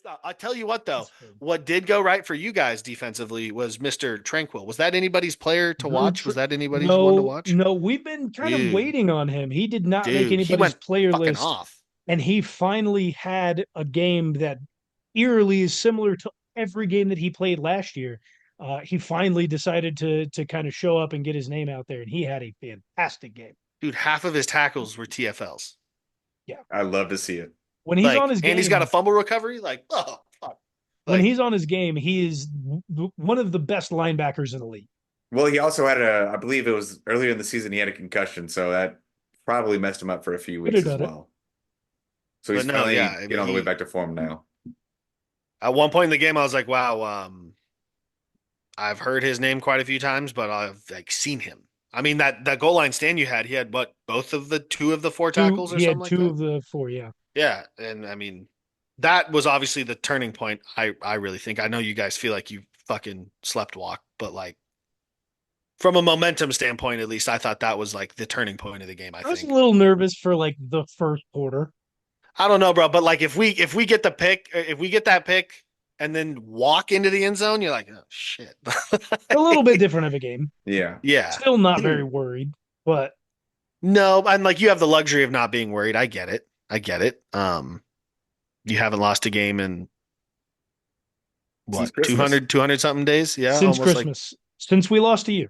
Stop. I tell you what, though, That's fair. what did go right for you guys defensively was Mr. Tranquil. Was that anybody's player to Drew, watch? Was that anybody's one to no, watch? no, we've been kind of Dude, waiting on him. He did not make he anybody's went player fucking list, off. and he finally had a game that eerily is similar to every game that he played last year. He finally decided to kind of show up and get his name out there, and he had a fantastic game. Dude, half of his tackles were TFLs. Yeah, I love to see it. when he's on Like, his and he's got a game, fumble recovery. Like, oh, fuck. when Like, he's on his game, he is one of the best linebackers in the league. Well, he also had I believe it was earlier in the season, he had a concussion, so that probably messed him up for a few Could weeks have as done it. well. So but he's no, yeah. finally I getting mean, all the way back to form now. at one point in the game, I was like, wow, I've heard his name quite a few times, but I've like seen him. I mean, that goal line stand you had, he had what, two of the four Two, tackles or he something had like two that? of the four. Yeah, Yeah. And I mean, that was obviously the turning point. I really think. I know you guys feel like you fucking slept walk, but like from a momentum standpoint, at least, I thought that was like the turning point of the game, I I was a think. little nervous for like the first quarter. I don't know, bro, but like if we get the pick, if we get that pick and then walk into the end zone, you're like, oh shit. A little bit different of a game. Yeah. Yeah. Still not very worried, but No, and like you have the luxury of not being worried. I get it. I get it. You haven't lost a game in Since what, Christmas. 200 something days? Yeah, since almost like Christmas, since we lost to you,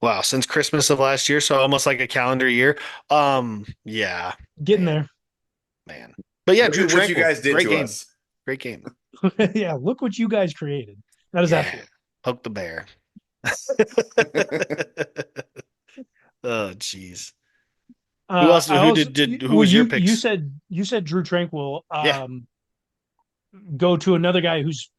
wow, since Christmas of last year, so almost like a calendar year. Yeah, getting man, there. man. But yeah, Look Drew at what you Tranquil, guys did great to game. us. Great game. Yeah, look what you guys created. How does that Yeah. feel? Poke the bear. Oh, jeez. Who else I who also did who well, was your you picks? said Drew Tranquil. Yeah. Go to another guy who's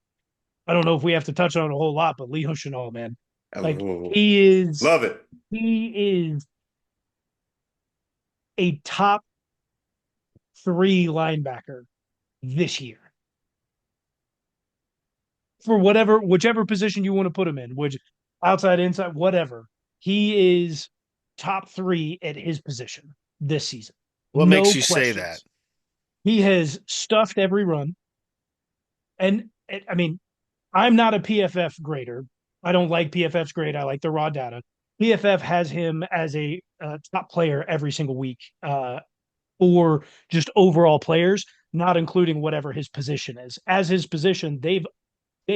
I don't know if we have to touch on it a whole lot, but Leo Chenal, man, like Oh, he is love it. he is a top three linebacker this year for whichever position you want to put him in, which outside, inside, whatever. He is top three at his position this season. What makes No you say that? questions. He has stuffed every run. And I mean, I'm not a PFF grader. I don't like PFF's grade. I like the raw data. PFF has him as a top player every single week for just overall players, not including whatever his position is. As his position, they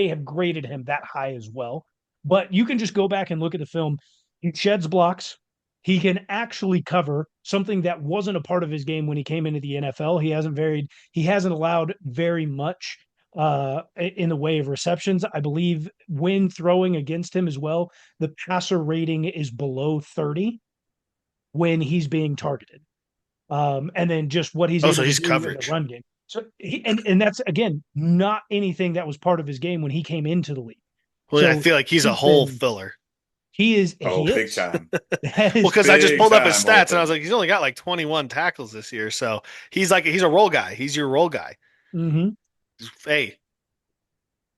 have graded him that high as well. But you can just go back and look at the film. He sheds blocks. He can actually cover something that wasn't a part of his game when he came into the NFL. He hasn't allowed very much in the way of receptions. I believe when throwing against him as well, the passer rating is below 30 when he's being targeted. And then just what he's Oh, so able to he's do in the coverage. run game. And that's again not anything that was part of his game when he came into the league. Well, I So feel like he's a he's hole been filler. Oh, he big is time. that Well, is because I just Big pulled up his time stats and I was open. like, he's only got like 21 tackles this year. So he's a role guy. He's your role guy. mhm. Hey,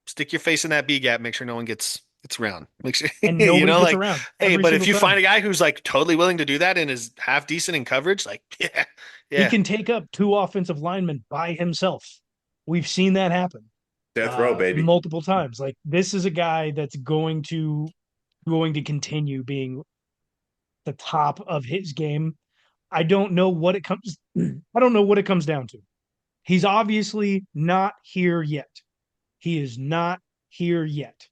stick your face in that B gap. Make sure no one gets around. Make sure And nobody gets like, around hey, every but if single you find time. a guy who's like totally willing to do that and is half decent in coverage, like yeah, He yeah. can take up two offensive linemen by himself. We've seen that happen Death row, baby. multiple times. Like this is a guy that's going to continue being the top of his game. I don't know what it comes. I don't know what it comes down to. He's obviously not here yet. He is not here yet.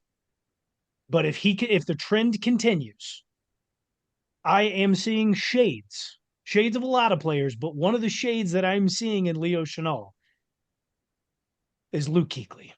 But if the trend continues, I am seeing shades of a lot of players, but one of the shades that I'm seeing in Leo Chenal is Luke Kuechly.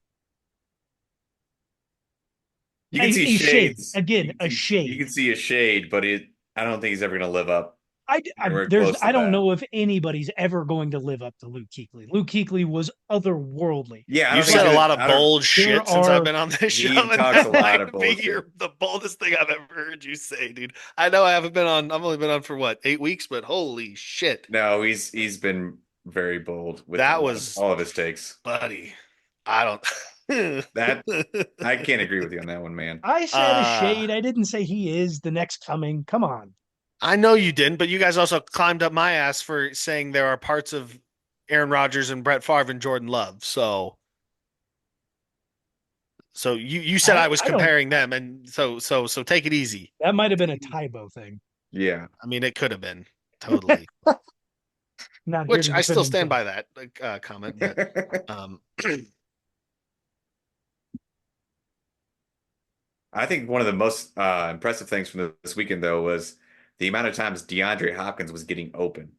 You can see A shade shades. again, a You can shade. see a shade, but I don't think he's ever going to live up anywhere There's close to I don't that. know if anybody's ever going to live up to Luke Kuechly. Luke Kuechly was otherworldly. Yeah, I You've don't think said But a that. lot of I don't. bold there shit since I've are been on this show, He and talks a that lot of might be bullshit. the boldest thing I've ever heard you say, dude. I know I haven't been on. I've only been on for what, 8 weeks, but holy shit, No, he's been very bold with that was all of his takes. buddy. I don't. That I can't agree with you on that one, man. I said a uh, shade. I didn't say he is the next coming. Come on. I know you didn't, but you guys also climbed up my ass for saying there are parts of Aaron Rodgers and Brett Favre and Jordan Love. So you said I was I don't. comparing them, and so take it easy. That might have been a Tybo thing. Yeah. I mean, it could have been totally, Not here which to I defend still stand himself. by that comment. But um, I think one of the most impressive things from this weekend, though, was the amount of times DeAndre Hopkins was getting open.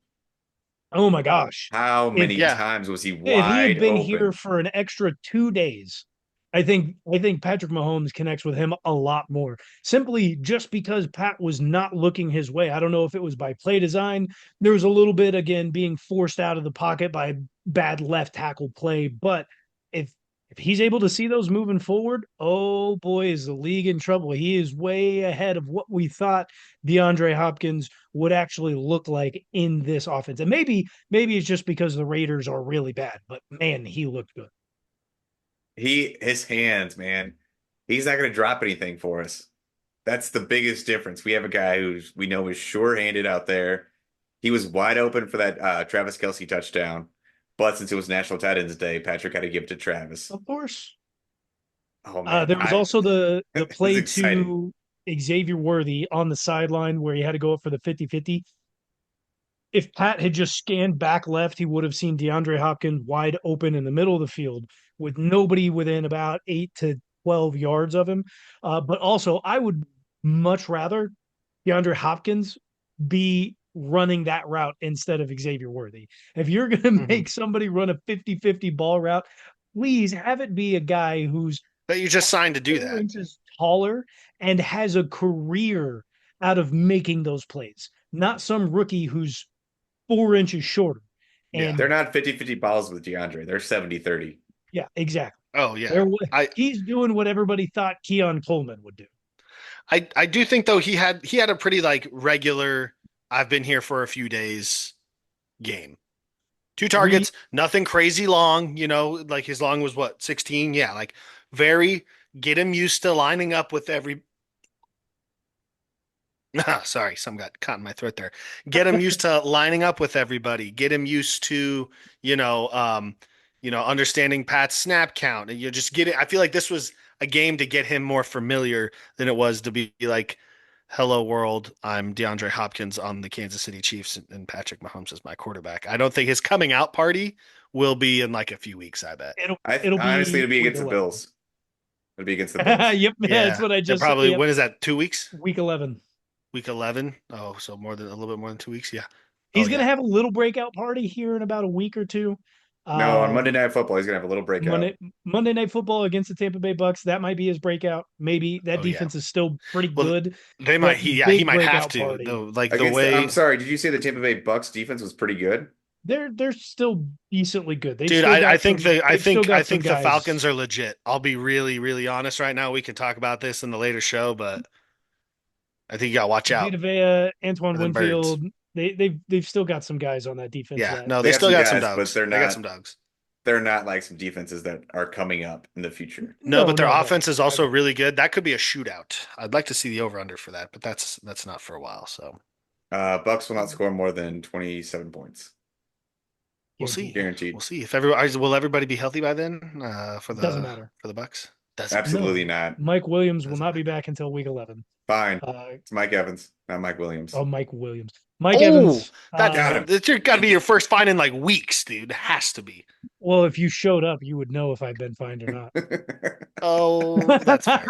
Oh my gosh. How If many yeah, times was he if he had wide been here open? for an extra 2 days, I think Patrick Mahomes connects with him a lot more. Simply just because Pat was not looking his way. I don't know if it was by play design. There was a little bit again being forced out of the pocket by bad left tackle play, but if if he's able to see those moving forward, oh boy, is the league in trouble. He is way ahead of what we thought DeAndre Hopkins would actually look like in this offense. And maybe it's just because the Raiders are really bad, but man, he looked good. His hands, man. He's not going to drop anything for us. That's the biggest difference. We have a guy who's we know is sure-handed out there. He was wide open for that Travis Kelce touchdown, but since it was National Tight Ends Day, Patrick had to give it to Travis. Of course. Oh man, There was I also the it's play exciting. to Xavier Worthy on the sideline where he had to go up for the 50-50. If Pat had just scanned back left, he would have seen DeAndre Hopkins wide open in the middle of the field with nobody within about 8 to 12 yards of him. But also, I would much rather DeAndre Hopkins be running that route instead of Xavier Worthy. If you're going to mhm. make somebody run a 50-50 ball route, please have it be a guy who's That you just signed to do 4 that. inches taller and has a career out of making those plays, not some rookie who's 4 inches shorter. Yeah. They're And not 50-50 balls with DeAndre. They're 70-30. yeah, exactly. Oh yeah. There, I he's doing what everybody thought Keon Coleman would do. I do think though he had a pretty like regular. I've been here for a few days game. Two We targets, nothing crazy long. Like his long was what 16. Yeah, like very get him used to lining up with every. Sorry, some got caught in my throat there. Get him used to lining up with everybody. Get him used to, you know, um, understanding Pat's snap count, and you just get it. I feel like this was a game to get him more familiar than it was to be like, "Hello world, I'm DeAndre Hopkins on the Kansas City Chiefs, and Patrick Mahomes is my quarterback." I don't think his coming out party will be in like a few weeks. I bet. it'll Honestly, be it'd be week against the 11. Bills. It'd be against the Bills. Yep, that's Yeah, what I they're just said. probably Yep, when is that? 2 weeks? week 11. Week 11? Oh, so more than a little bit more than 2 weeks. Yeah. Oh He's gonna yeah. have a little breakout party here in about a week or two. No, on Monday Um, Night Football, he's gonna have a little breakout. Monday Night Football against the Tampa Bay Bucks. That might be his breakout. Maybe that Oh yeah. defense is still pretty Well, good, they might. but He big might have breakout to party. though. Like the Against I'm way, sorry, did you say the Tampa Bay Bucks defense was pretty good? They're still decently good. They've dude. still I got think some. the I They've still think I got some think the guys. Falcons are legit. I'll be really really honest right now. We can talk about this in the later show, but I think you got to watch out Vita Vea, for Antoine them birds. Winfield. They've still got some guys on that defense Yeah. that No, They they got still some got some guys, but dogs. They got some dogs. they're not like some defenses that are coming up in the future. No, but their no. offense is I also agree. really good. That could be a shootout. I'd like to see the over under for that, but that's not for a while. So Bucks will not score more than 27 points. we'll see. Guaranteed. We'll Guaranteed. see if everybody will everybody be healthy by then for Doesn't the matter. Bucks. Doesn't matter. Absolutely No. not. Mike Williams will Doesn't not be matter. back until week 11. Fine. Uh, It's Mike Evans, not Mike Williams. oh, Mike Williams. Mike Oh, Evans. Got him. that's got to be your first fine in like weeks, dude. It has to be. Well, if you showed up, you would know if I'd been fined or not. Oh, that's fair.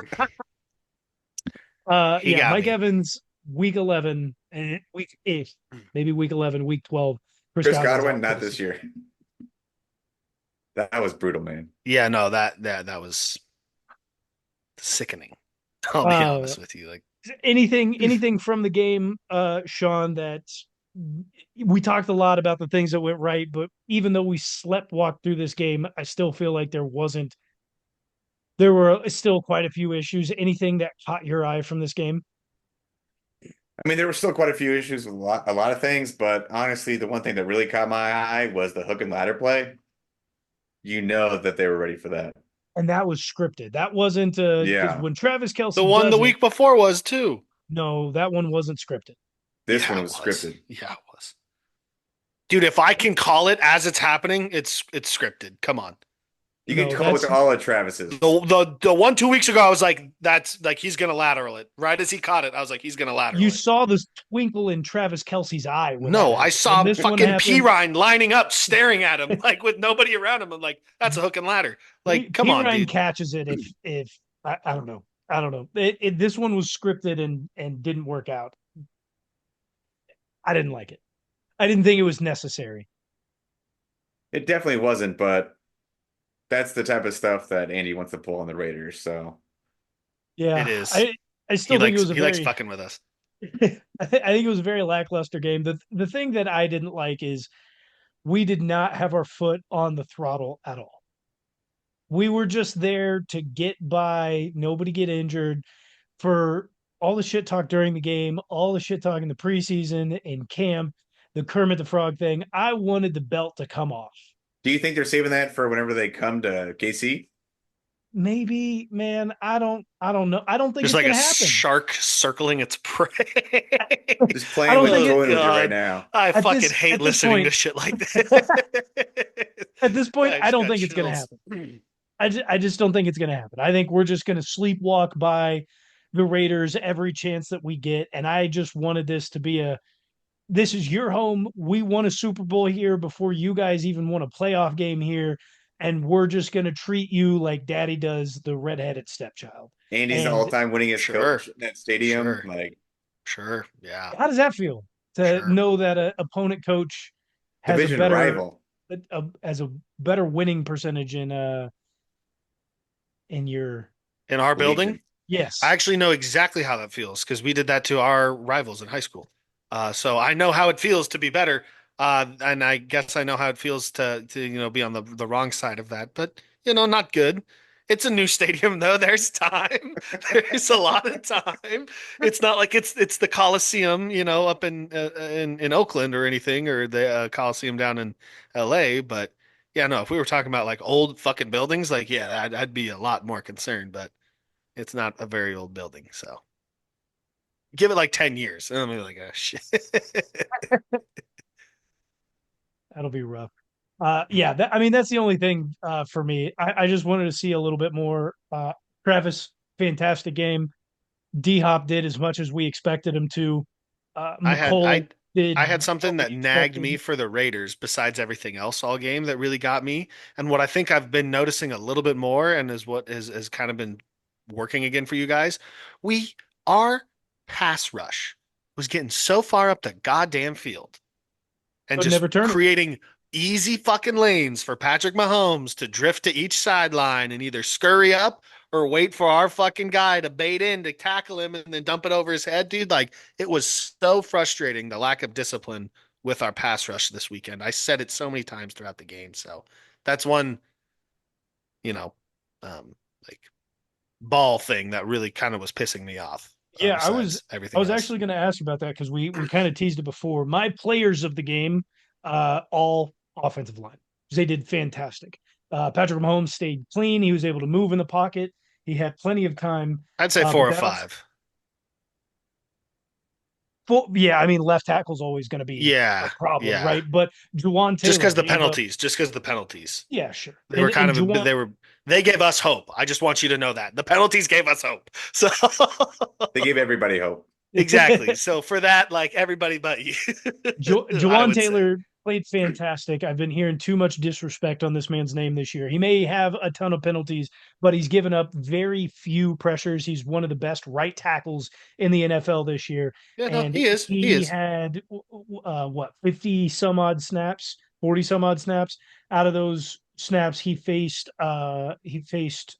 He Yeah, got Mike me. Evans, week 11, and week 8, maybe week 11, week 12. Chris Chris Godwin's Godwin, out for not the this season. year. That was brutal, man. Yeah, no, that was sickening. I'll be Uh, honest with you. Like, anything from the game, Sean, that we talked a lot about the things that went right, but even though we slept walked through this game, I still feel like there were still quite a few issues. Anything that caught your eye from this game? I mean, there were still quite a few issues with a lot of things, but honestly, the one thing that really caught my eye was the hook and ladder play. You know that they were ready for that. And that was scripted. That wasn't because Yeah. when Travis the Kelsey one the does it, week before was too. no, that one wasn't scripted. This one Yeah, it was was. scripted. Yeah, it was. Dude, if I can call it as it's happening, it's scripted. Come on. You can No, call it that's all of Travis's. The 1 2 weeks ago, I was like, that's like he's gonna lateral it. Right as he caught it, I was like, he's gonna you lateral it. saw the twinkle in Travis Kelsey's eye when that No, I happened. When saw this one fucking P happened, Ryan lining up, staring at him, like with nobody around him. I'm like, that's a hook and ladder. Like, come P on, Ryan dude. catches it if I don't know. I don't know. This one was scripted and didn't work out. I didn't like it. I didn't think it was necessary. It definitely wasn't, but that's the type of stuff that Andy wants to pull on the Raiders. So It Yeah, is. I still think it was a He likes very fucking with us. I think it was a very lackluster game. The thing that I didn't like is we did not have our foot on the throttle at all. We were just there to get by, nobody get injured for all the shit talk during the game, all the shit talk in the preseason, in camp, the Kermit the Frog thing. I wanted the belt to come off. do you think they're saving that for whenever they come to KC? Maybe, man, I don't know. I don't think There's it's like a gonna happen. shark circling its prey. Just I playing don't with think toying it, with you right God. now. I at fucking this hate at this listening to point shit like this. at this point, I I just don't got think it's gonna chills. happen. I just don't think it's gonna happen. I think we're just gonna sleepwalk by the Raiders every chance that we get. And I just wanted this to be a this is your home. We won a Super Bowl here before you guys even won a playoff game here. And we're just going to treat you like daddy does the redheaded stepchild. Andy's the And all-time winningest Sure. coach in that stadium. Sure. Like Sure. Yeah. how does that feel to Sure. know that a opponent coach has a division better, rival. as a better winning percentage in your, In our building, Legion. I yes. actually know exactly how that feels because we did that to our rivals in high school. So I know how it feels to be better. And I guess I know how it feels to be on the wrong side of that, but not good. It's a new stadium though. There's time. There's a lot of time. It's not like it's the Coliseum, up in Oakland or anything, or the Coliseum down in LA. But yeah, no, if we were talking about like old fucking buildings, like yeah, I'd be a lot more concerned. But it's not a very old building, so give it like 10 years. And I'm gonna be like, oh shit. That'll be rough. Yeah, I mean, that's the only thing for me. I just wanted to see a little bit more. Travis, fantastic game. D Hop did as much as we expected him to. I had McColl I did I had what something we that nagged me expected. for the Raiders besides everything else all game that really got me. And what I think I've been noticing a little bit more and is what has kind of been working again for you guys. We our pass rush was getting so far up the goddamn field and Could just never turn it. creating easy fucking lanes for Patrick Mahomes to drift to each sideline and either scurry up or wait for our fucking guy to bait in to tackle him and then dump it over his head, dude. Like it was so frustrating the lack of discipline with our pass rush this weekend. I said it so many times throughout the game. So that's one, you know, um, like ball thing that really kind of was pissing me off, Yeah, besides I everything was else. actually going to ask about that because we kind of teased it before. My players of the game, all offensive line. They did fantastic. Patrick Mahomes stayed clean. He was able to move in the pocket. He had plenty of time. I'd say But four or that also, five. yeah, I mean, left tackle's always going to be a Yeah, problem, yeah. right? But Juwan Just because Taylor the gave up. penalties, just because the penalties. Yeah, sure. They were kind And of a, Juwan, they gave us hope. I just want you to know that. The penalties gave us hope. So They gave everybody hope. exactly. So for that, like everybody but you, I Jawan would say. Taylor played fantastic. I've been hearing too much disrespect on this man's name this year. He may have a ton of penalties, but he's given up very few pressures. He's one of the best right tackles in the NFL this year. Yeah, no, And he is. He he is. had what, 50 some odd snaps, 40 some odd snaps. Out of those snaps, he faced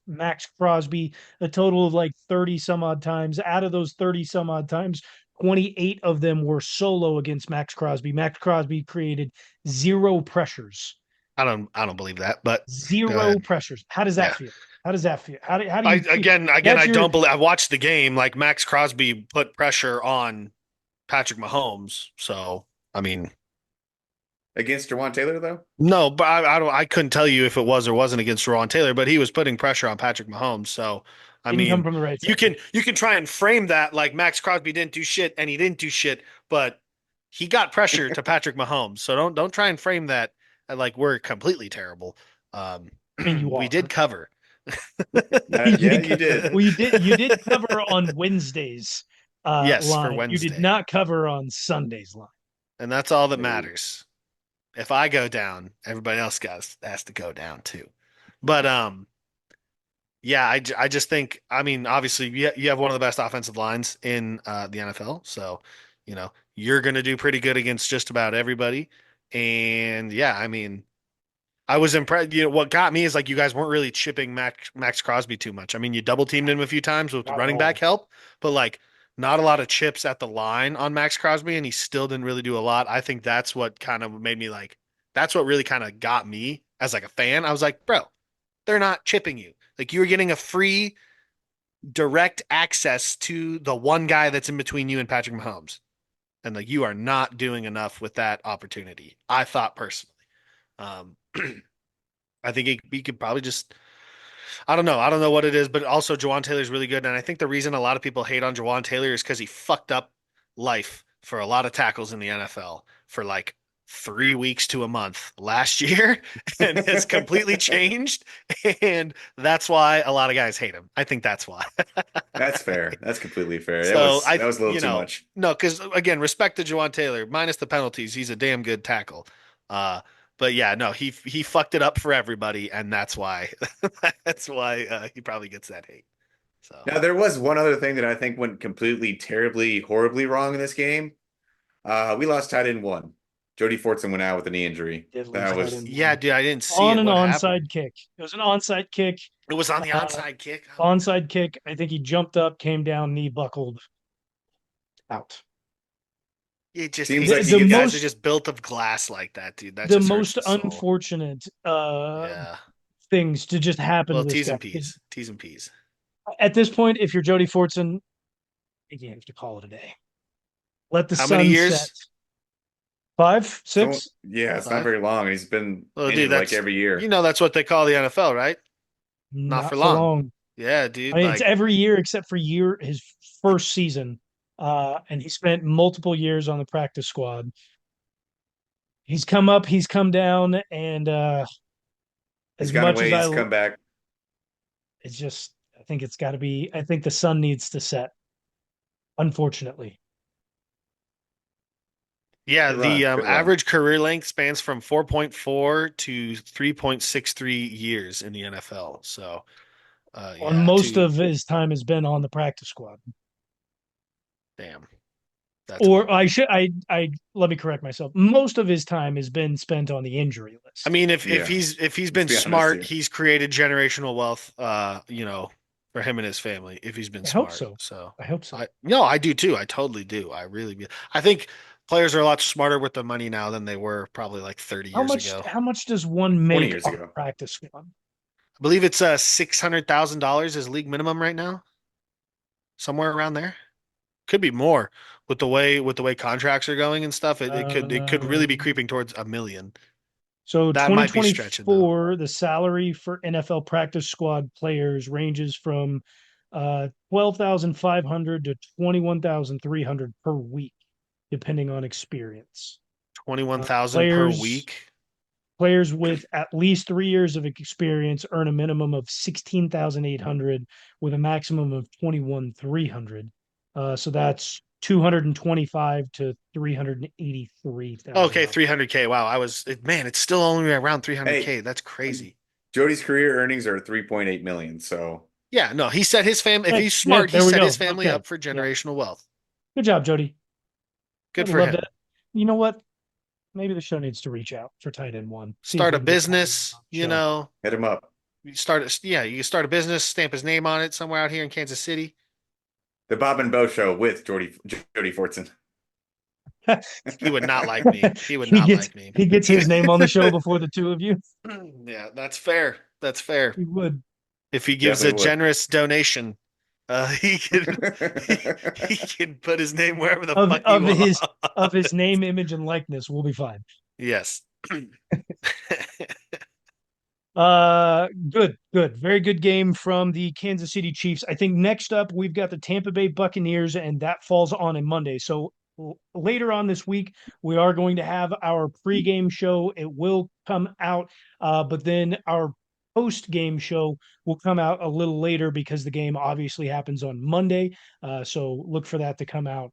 Max Crosby a total of like 30 some odd times. Out of those 30 some odd times, 28 of them were solo against Max Crosby. Max Crosby created zero pressures. I don't believe that, but go Zero ahead. pressures. How does that Yeah. feel? How does that feel? How do you feel? Again, That's I your don't believe I watched the game. Like Max Crosby put pressure on Patrick Mahomes. So, I mean, Against Jawan Taylor, though? no, but I couldn't tell you if it was or wasn't against Ron Taylor, but he was putting pressure on Patrick Mahomes. So, I didn't come mean, from the right you side. can you can try and frame that like Max Crosby didn't do shit and he didn't do shit, but he got pressure to Patrick Mahomes. So don't try and frame that like we're completely terrible. Um, I mean, you we are. did cover. You Yeah, did you did. well, you did cover on Wednesday's Yes, for line. You did Wednesday. not cover on Sunday's line. And that's all that No. matters. If I go down, everybody else has to go down too. But yeah, I just think, I mean, obviously you have one of the best offensive lines in the NFL, so you're going to do pretty good against just about everybody. And yeah, I mean, I was impressed. What got me is like you guys weren't really chipping Max Crosby too much. I mean, you double teamed him a few times with the Not at running back all. help, but like not a lot of chips at the line on Max Crosby, and he still didn't really do a lot. I think that's what kind of made me like, that's what really kind of got me as like a fan. I was like, bro, they're not chipping you. Like you were getting a free direct access to the one guy that's in between you and Patrick Mahomes. And like you are not doing enough with that opportunity. I thought personally. Um, I think he could probably just I don't know. I don't know what it is, but also Jawan Taylor's really good. And I think the reason a lot of people hate on Jawan Taylor is because he fucked up life for a lot of tackles in the NFL for like 3 weeks to a month last year and has completely changed. And that's why a lot of guys hate him. I think that's why. That's fair. That's completely fair. That So was that was a little too much. no, because again, respect to Jawan Taylor, minus the penalties, he's a damn good tackle. Uh, but yeah, no, he fucked it up for everybody, and that's why that's why he probably gets that hate. So Now there was one other thing that I think went completely, terribly, horribly wrong in this game. We lost tight end one. Jody Fortson went out with a knee injury. Did lose That tight was end yeah, one dude, I didn't see on it. an What happened? onside kick. It was an onside kick. It was on the Uh, onside kick. Oh my God. onside kick. I think he jumped up, came down, knee buckled, out. It just seems hates like to he The see gets guys are most just built of glass like that, dude. That the just hurts most the soul. unfortunate Yeah. things to just happen to Well, this T's guy. and P's. T's and P's. At this point, if you're Jody Fortson, you have to call it a day. Let the How many sun set. years? Five, so six. yeah, it's not 5? very long. He's been Well, dude, injured like every year. that's what they call the NFL, right? Not Not for for long. long. Yeah, I dude. mean, it's Like, every year except for his first season. And he spent multiple years on the practice squad. He's come up, he's come down, and He's as gone much as away. He's come back. it's just, I think it's got to be. I think the sun needs to set. Unfortunately, yeah, Good run. the Good run. average career length spans from 4.4 to 3.63 years in the NFL. So, on yeah, most of his time has been on the practice squad. damn, that's Or brutal. I let me correct myself. Most of his time has been spent on the injury I list. mean, if Yeah. he's Let's been be honest smart, here. he's created generational wealth, for him and his family. If he's been I hope smart, so. so I hope so. I do too. I totally do. I think players are a lot smarter with the money now than they were probably like 30 How years much ago. how much does one 20 make years on a ago. practice squad? I believe it's $600,000 is league minimum right now, somewhere around there. Could be more with the way contracts are going and stuff. It could really be Um, creeping towards a million. so That might be stretching though. 2024, the salary for NFL practice squad players ranges from 12,500 to 21,300 per week, depending on experience. 21,000 per Players week. Players with at least 3 years of experience earn a minimum of 16,800 with a maximum of 21,300. So that's 225 to 383,000 Okay, dollars. 300K. Wow, man, it's still only around Hey, 300K. That's crazy. Jody's career earnings are 3.8 million. So Yeah, no, he set his family. If Hey, he's yeah, smart, he there we set go. his family Okay, up for yeah, generational wealth. good job, Jody. Good I'd for love to. him. You know what? Maybe the show needs to reach out for tight end one. See if Start we a can get tight end business, on the show. hit him up. you can start a business, stamp his name on it somewhere out here in Kansas City. The Bob and Bo Show with Jody Fortson. He would not like me. He would he not gets like me. he gets his name on the show before the two of you. Yeah, that's fair. That's fair. He would. If he gives a Definitely would. generous donation, he can he can put his name wherever the of fuck he of his of his wants. name, image, and likeness, we'll be fine. Yes. Good, good, very good game from the Kansas City Chiefs. I think next up we've got the Tampa Bay Buccaneers, and that falls on a Monday. So later on this week, we are going to have our pregame show. It will come out, but then our post-game show will come out a little later because the game obviously happens on Monday. So look for that to come out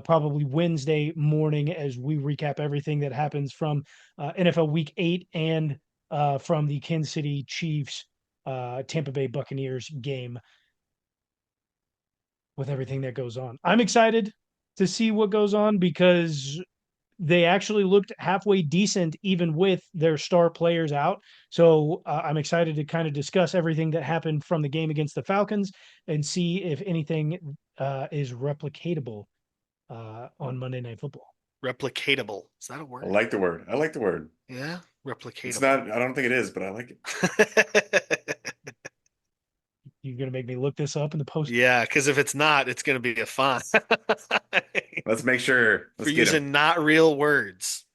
probably Wednesday morning as we recap everything that happens from NFL Week 8 and from the Kansas City Chiefs Tampa Bay Buccaneers game with everything that goes on. I'm excited to see what goes on because they actually looked halfway decent even with their star players out. So I'm excited to kind of discuss everything that happened from the game against the Falcons and see if anything is replicatable on Monday Night Football. Replicatable. Is that a I word? like the word. I like the word. Yeah, replicatable. It's not. I don't think it is, but I like it. You're gonna make me look this up in the post. Yeah, because if it's not, it's going to be a fine. Let's make sure. For Let's get him. using not real words.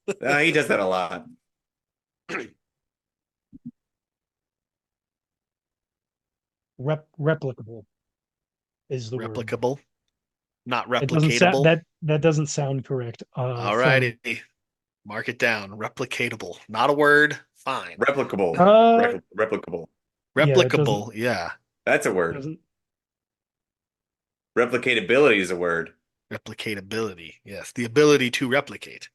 He does that a lot. Replicable is the word. Replicable, not It doesn't sound replicatable. that doesn't sound correct. All righty. Mark it down. Replicatable. Not a word. Fine. Replicable. Replicable. Yeah, it doesn't. Replicable. Yeah. That's a word. Doesn't Replicatability is a word. Replicatability. Yes. The ability to replicate.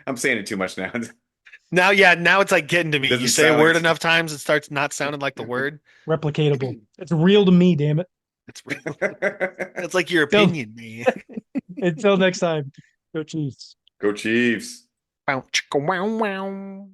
I'm saying it too much now. Now, yeah, now it's like getting to me. Doesn't You say a sound word like- enough times, it starts not sounding like the word. replicatable. It's real to me, damn it. It's real. That's like your opinion, man. Until next time, go Chiefs. Go Chiefs. Bow, chicka, wow, wow.